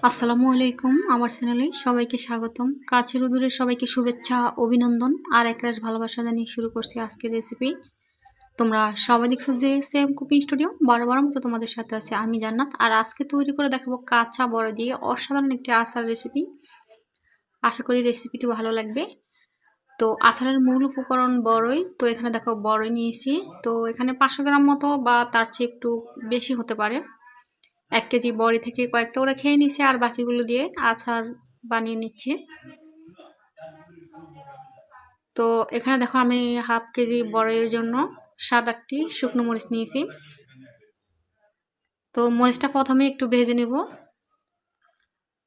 আসসালামু আলাইকুম। আমার চ্যানেলে সবাইকে স্বাগতম। কাছের ও দূরের সবাইকে শুভেচ্ছা, অভিনন্দন আর একরাশ ভালোবাসা জানিয়ে শুরু করছি আজকের রেসিপি। তোমরা সবাই দেখছো যে সেম কুকিং স্টুডিও, বারবারের মতো তোমাদের সাথে আছে আমি জান্নাত। আর আজকে তৈরি করে দেখাবো কাঁচা বড়ি দিয়ে অসাধারণ একটি আচার রেসিপি। আশা করি রেসিপিটি ভালো লাগবে। তো আচারের মূল উপকরণ বড়ই। তো এখানে দেখো বড়ই নিয়েছি। তো এখানে 500 গ্রাম মতো বা তার চেয়ে একটু বেশি হতে পারে। 1 কেজি বড়ি থেকে কয়েকটা ওরা খেয়ে নিচ্ছে আর বাকিগুলো দিয়ে আচার বানিয়ে নিচ্ছি। তো এখানে দেখো আমি হাফ কেজি বড়ির জন্য 7-8টি শুকনো মরিচ নিয়েছি। তো মরিচটা প্রথমে একটু ভেজে নেব,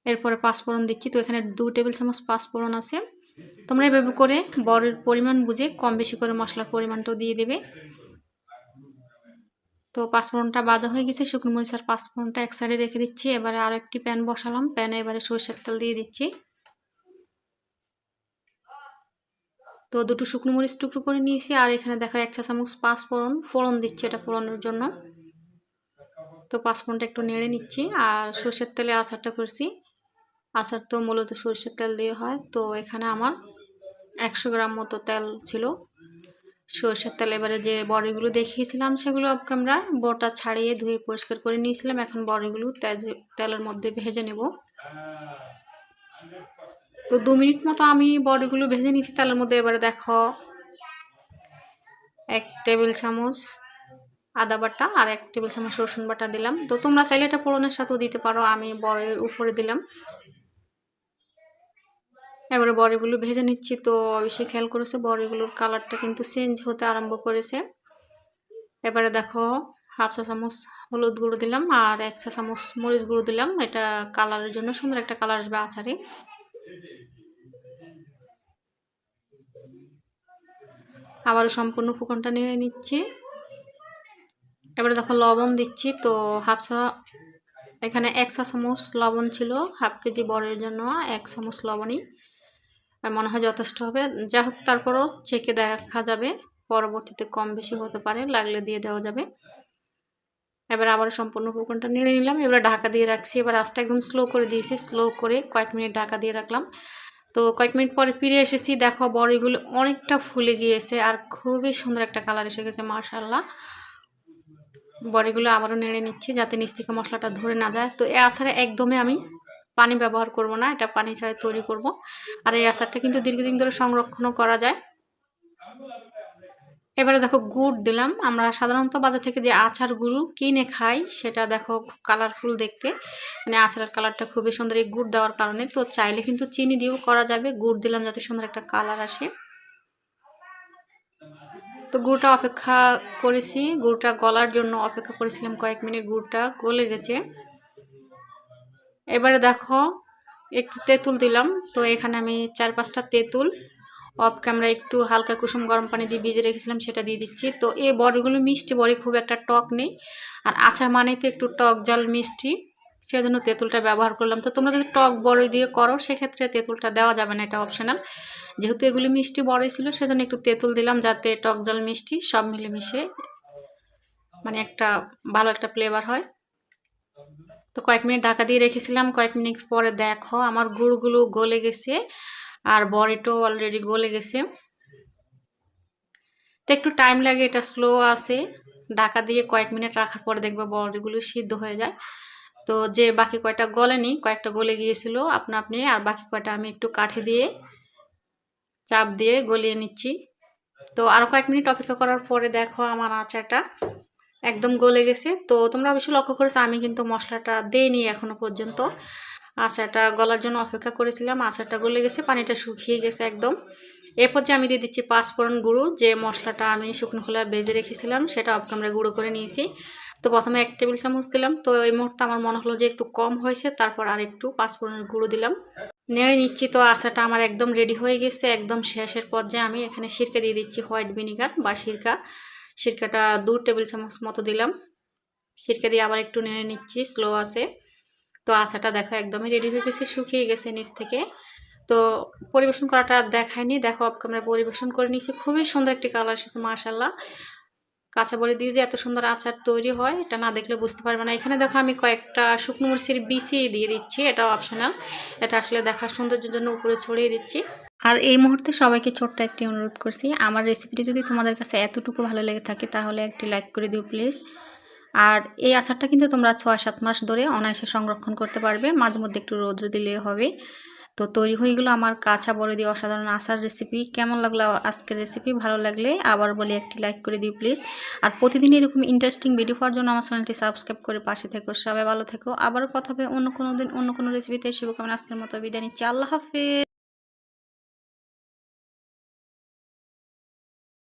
এরপরে পাঁচফোড়ন দিচ্ছি। তো এখানে 2 টেবিল চামচ পাঁচফোড়ন আছে। তোমরা এভাবে করে বড়ির পরিমাণ বুঝে কম বেশি করে মশলার পরিমাণটাও দিয়ে দেবে। তো পাঁচফোড়নটা ভাজা হয়ে গেছে, শুকনো মরিচ আর পাঁচফোড়নটা এক সাইডে রেখে দিচ্ছি। এবারে আরো একটি প্যান বসালাম, প্যানে এবারে সরষের তেল দিয়ে দিচ্ছি। তো দুটো শুকনো মরিচ টুকরো করে নিয়েছি আর এখানে দেখো 1 চা চামচ পাঁচফোড়ন ফোড়ন দিচ্ছি, এটা ফোড়নের জন্য। তো পাঁচফোড়নটা একটু নেড়ে নিচ্ছি আর সরষের তেলে আচারটা করছি। আচার তো মূলত সরষের তেল দিয়ে হয়। তো এখানে আমার 100 গ্রাম মতো তেল ছিল সরষের তেল। এবারে যে বড়িগুলো দেখিয়েছিলাম সেগুলো আমরা বোটা ছাড়িয়ে ধুয়ে পরিষ্কার করে নিয়েছিলাম। এখন বড়িগুলো তেলের মধ্যে ভেজে নেব। তো 2 মিনিট মতো আমি বড়িগুলো ভেজে নিয়েছি তেলের মধ্যে। এবারে দেখো 1 টেবিল চামচ আদা বাটা আর 1 টেবিল চামচ রসুন বাটা দিলাম। তো তোমরা চাইলে এটা ফোড়নের সাথেও দিতে পারো, আমি বড়ির উপরে দিলাম। এবারে বড়িগুলো ভেজে নিচ্ছি। তো অবশ্যই খেয়াল করেছে বড়িগুলোর কালারটা কিন্তু চেঞ্জ হতে আরম্ভ করেছে। এবারে দেখো হাফ চা চামচ হলুদ গুঁড়ো দিলাম আর 1 চা চামচ মরিচ গুঁড়ো দিলাম, এটা কালারের জন্য, সুন্দর একটা কালার আসবে আচারে। আবারও সম্পূর্ণ ফুকনটা নিয়ে নিচ্ছি। এবারে দেখো লবণ দিচ্ছি। তো এখানে 1 চা চামচ লবণ ছিল, হাফ কেজি বড়ির জন্য 1 চামচ লবণই মনে হয় যথেষ্ট হবে। যা হোক তারপরও চেকে দেখা যাবে, পরবর্তীতে কম বেশি হতে পারে, লাগলে দিয়ে দেওয়া যাবে। এবার আবার সম্পূর্ণ ফুকনটা নেড়ে নিলাম। এবার ঢাকা দিয়ে রাখছি। এবার আঁচটা একদম স্লো করে দিয়েছি, স্লো করে কয়েক মিনিট ঢাকা দিয়ে রাখলাম। তো কয়েক মিনিট পরে ফিরে এসেছি, দেখো বড়িগুলো অনেকটা ফুলে গিয়েছে আর খুবই সুন্দর একটা কালার এসে গেছে মাশাআল্লাহ। বড়িগুলো আবারও নেড়ে নিচ্ছি যাতে নিচ থেকে মশলাটা ধরে না যায়। তো এই আচারে একদমই আমি পানি ব্যবহার করব না, এটা পানি ছাড়া তৈরি করব। আর এই আচারটা কিন্তু দীর্ঘদিন ধরে সংরক্ষণও করা যায়। এবারে দেখো গুড় দিলাম। আমরা সাধারণত বাজার থেকে যে আচার গুঁড়ো কিনে খাই সেটা দেখো খুব কালারফুল দেখতে, মানে আচারের কালারটা খুবই সুন্দর এই গুড় দেওয়ার কারণে। তো চাইলে কিন্তু চিনি দিয়েও করা যাবে, গুড় দিলাম যাতে সুন্দর একটা কালার আসে। তো গুড়টা অপেক্ষা করেছি, গুড়টা গলার জন্য অপেক্ষা করেছিলাম কয়েক মিনিট, গুড়টা গলে গেছে। এবারে দেখো একটু তেঁতুল দিলাম। তো এখানে আমি 4-5টা তেঁতুল অফ ক্যামেরা একটু হালকা কুসুম গরম পানি দিয়ে ভিজে রেখেছিলাম, সেটা দিয়ে দিচ্ছি। তো এই বড়িগুলো মিষ্টি বড়ি, খুব একটা টক নেই। আর আচার মানে তো একটু টক ঝাল মিষ্টি, সেজন্য তেঁতুলটা ব্যবহার করলাম। তো তোমরা যদি টক বড়ি দিয়ে করো সেক্ষেত্রে তেঁতুলটা দেওয়া যাবে না, এটা অপশনাল। যেহেতু এগুলি মিষ্টি বড়ি ছিল সেজন্য একটু তেঁতুল দিলাম, যাতে টক ঝাল মিষ্টি সব মিলেমিশে মানে একটা ভালো একটা ফ্লেভার হয়। তো কয়েক মিনিট ঢাকা দিয়ে রেখেছিলাম। কয়েক মিনিট পরে দেখো আমার গুড়গুলো গলে গেছে আর বড়িটাও অলরেডি গলে গেছে। তো একটু টাইম লাগে, এটা স্লো আছে। ঢাকা দিয়ে কয়েক মিনিট রাখার পরে দেখবে বড়িগুলো সিদ্ধ হয়ে যায়। তো যে বাকি কয়টা গলেনি, কয়েকটা গলে গিয়েছিল আপনা আপনি, আর বাকি কয়টা আমি একটু কাঠি দিয়ে চাপ দিয়ে গলিয়ে নিচ্ছি। তো আরও কয়েক মিনিট অপেক্ষা করার পরে দেখো আমার আচারটা একদম গলে গেছে। তো তোমরা অবশ্যই লক্ষ্য করেছো আমি কিন্তু মশলাটা দেইনি এখনো পর্যন্ত, আচারটা গলার জন্য অপেক্ষা করেছিলাম। আচারটা গলে গেছে, পানিটা শুকিয়ে গেছে একদম। এ পর্যায়ে আমি দিয়ে দিচ্ছি পাঁচফোড়ন গুঁড়ো, যে মশলাটা আমি শুকনো খোলায় ভেজে রেখেছিলাম সেটা আমরা গুঁড়ো করে নিয়েছি। তো প্রথমে 1 টেবিল চামচ দিলাম। তো এই মুহূর্তে আমার মনে হলো যে একটু কম হয়েছে, তারপর আর একটু পাঁচফোড়নের গুঁড়ো দিলাম, নেড়ে নিচ্ছি। তো আচারটা আমার একদম রেডি হয়ে গেছে। একদম শেষের পর্যায়ে আমি এখানে সিরকা দিয়ে দিচ্ছি, হোয়াইট ভিনিগার বা সিরকা। সিরকাটা 2 টেবিল চামচ মতো দিলাম। সিরকা দিয়ে আবার একটু নেড়ে নিচ্ছি স্লো আছে। তো আচারটা দেখো একদমই রেডি হয়ে গেছে, শুকিয়ে গেছে নিচ থেকে। তো পরিবেশন করাটা দেখায়নি, দেখো আমরা পরিবেশন করে নিয়েছি। খুবই সুন্দর একটি কালার এসেছে মাশাআল্লাহ। কাঁচা বড়ি দিয়ে যে এত সুন্দর আচার তৈরি হয় এটা না দেখলে বুঝতে পারবে না। এখানে দেখো আমি কয়েকটা শুকনো মরিচের বিচি দিয়ে দিচ্ছি, এটাও অপশনাল, এটা আসলে দেখার সৌন্দর্যের জন্য উপরে ছড়িয়ে দিচ্ছি। আর এই মুহূর্তে সবাইকে ছোট্ট একটি অনুরোধ করছি, আমার রেসিপিটি যদি তোমাদের কাছে এতটুকু ভালো লেগে থাকে তাহলে একটি লাইক করে দিও প্লিজ। আর এই আচারটা কিন্তু তোমরা 6-7 মাস ধরে অনায়াসে সংরক্ষণ করতে পারবে, মাঝে মধ্যে একটু রৌদ্র দিলে হবে। তো তৈরি হয়ে গেলো আমার কাঁচা বড়ি দিয়ে অসাধারণ আচার রেসিপি। কেমন লাগলো আজকের রেসিপি? ভালো লাগলে আবার বলি একটি লাইক করে দিও প্লিজ। আর প্রতিদিন এরকম ইন্টারেস্টিং ভিডিও পাওয়ার জন্য আমার চ্যানেলটি সাবস্ক্রাইব করে পাশে থেকো। সবাই ভালো থেকো, আবারও কথা হবে অন্য কোনো দিন অন্য কোনো রেসিপিতে। শুভকামনা, আজকের মতো বিদায় নিচ্ছি। আল্লাহ হাফেজ।